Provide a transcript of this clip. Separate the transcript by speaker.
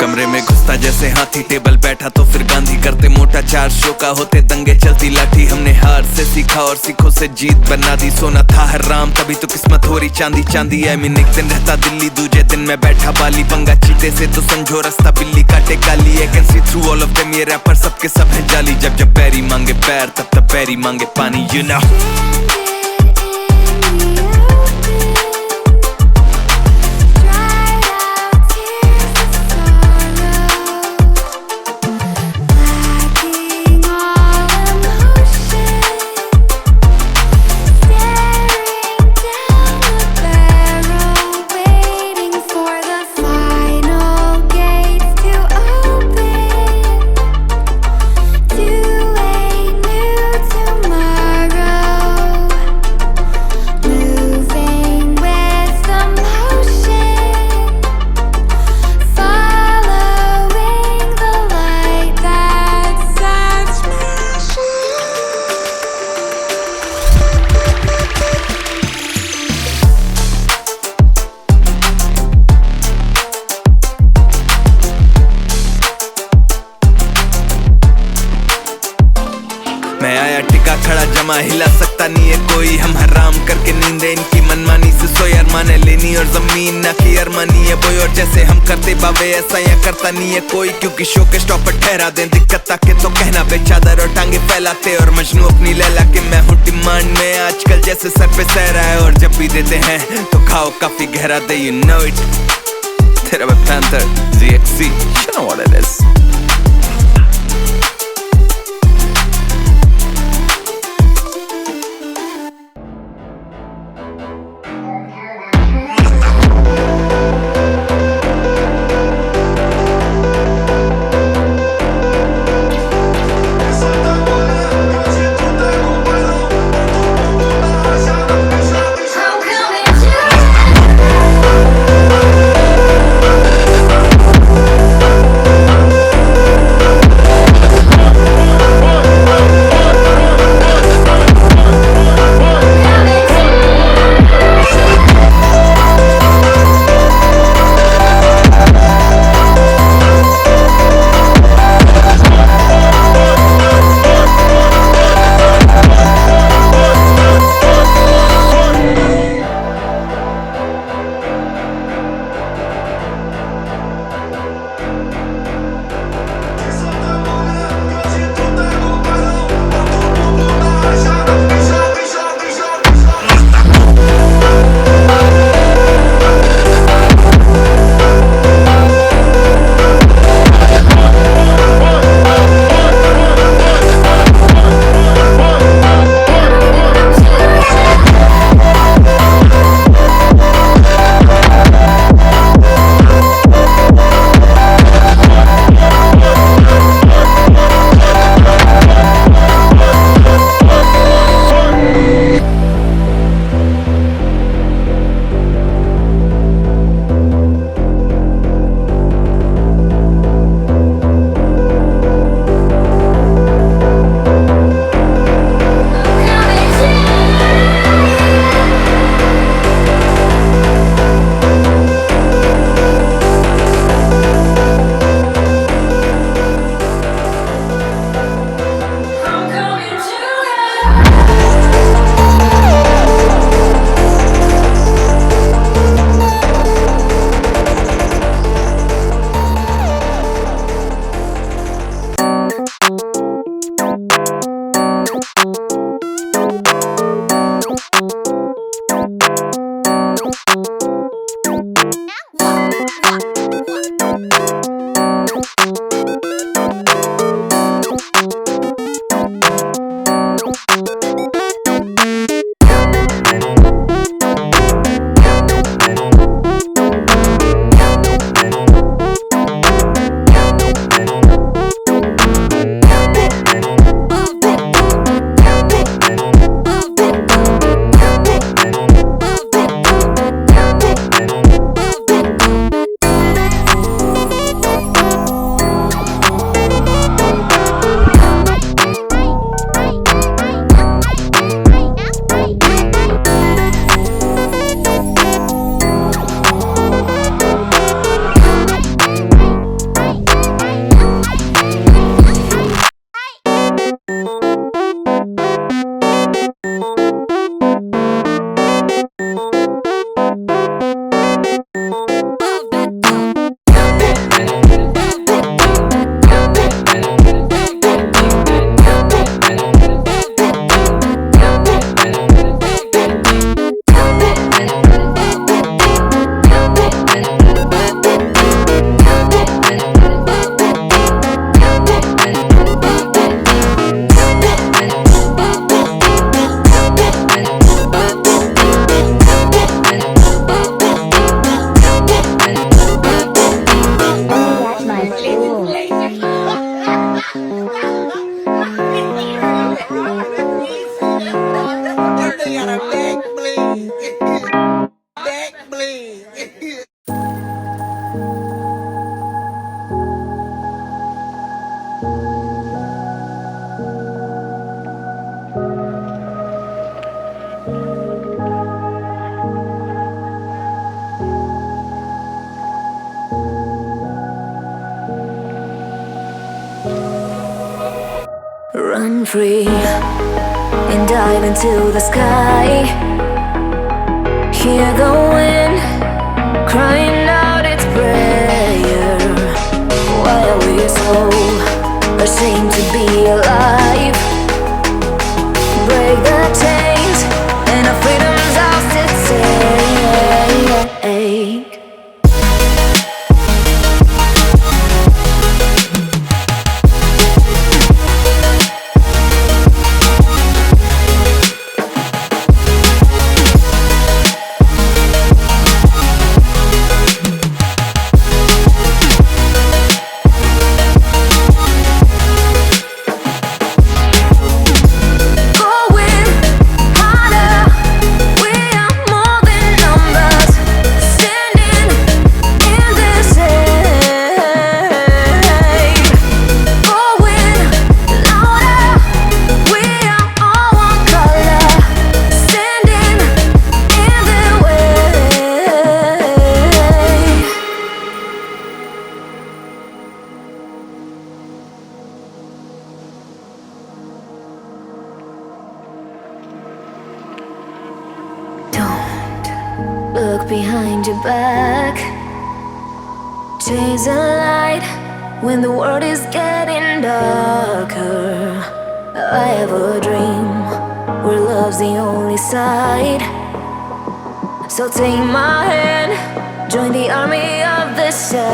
Speaker 1: कमरे में घुसता जैसे हाथी, टेबल बैठा तो फिर गांधी करते मोटा, 4 शो का होते दंगे चलती लाठी। हमने हार से सीखा और सीखों से जीत बना दी, सोना था हराम तभी तो किस्मत हो रही चांदी चांदी। आई मीन एक दिन रहता दिल्ली, दूजे दिन मैं बैठा बाली, पंगा चीते से तो समझो रास्ता बिल्ली काटे काली। I can see through all of them, ये रैपर सबके सब हैं जाली। जब जब पैरी मांगे पैर तब तब पैरी मांगे पानी, यू नो। मैं आया टिका खड़ा जमा, हिला सकता नहीं है कोई। हम हराम करके नींदे इनकी मनमानी से सोए, अरमाने लेनी और जमीन ना की अरमानी है बोई। और जैसे हम करते बाबे ऐसा या करता नहीं है कोई, क्योंकि शो के स्टॉप पर ठहरा दें दिक्कत ताके तो कहना बेचादर और टांगे फैलाते। और मजनू अपनी लैला के मैं हूँ डिमांड में, आजकल जैसे सर पे सहरा है। और जब भी देते हैं तो खाओ काफी गहरा दे, यू नो इट। तेरा panther ZXC, you know what it is।
Speaker 2: Run free and dive into the sky. Hear the wind crying out its prayer. Why are we so ashamed to be alive? Break the chains and our freedom's ours to take. Look behind your back. Chase a light when the world is getting darker. I have a dream where love's the only side. So take my hand, join the army of the shadows.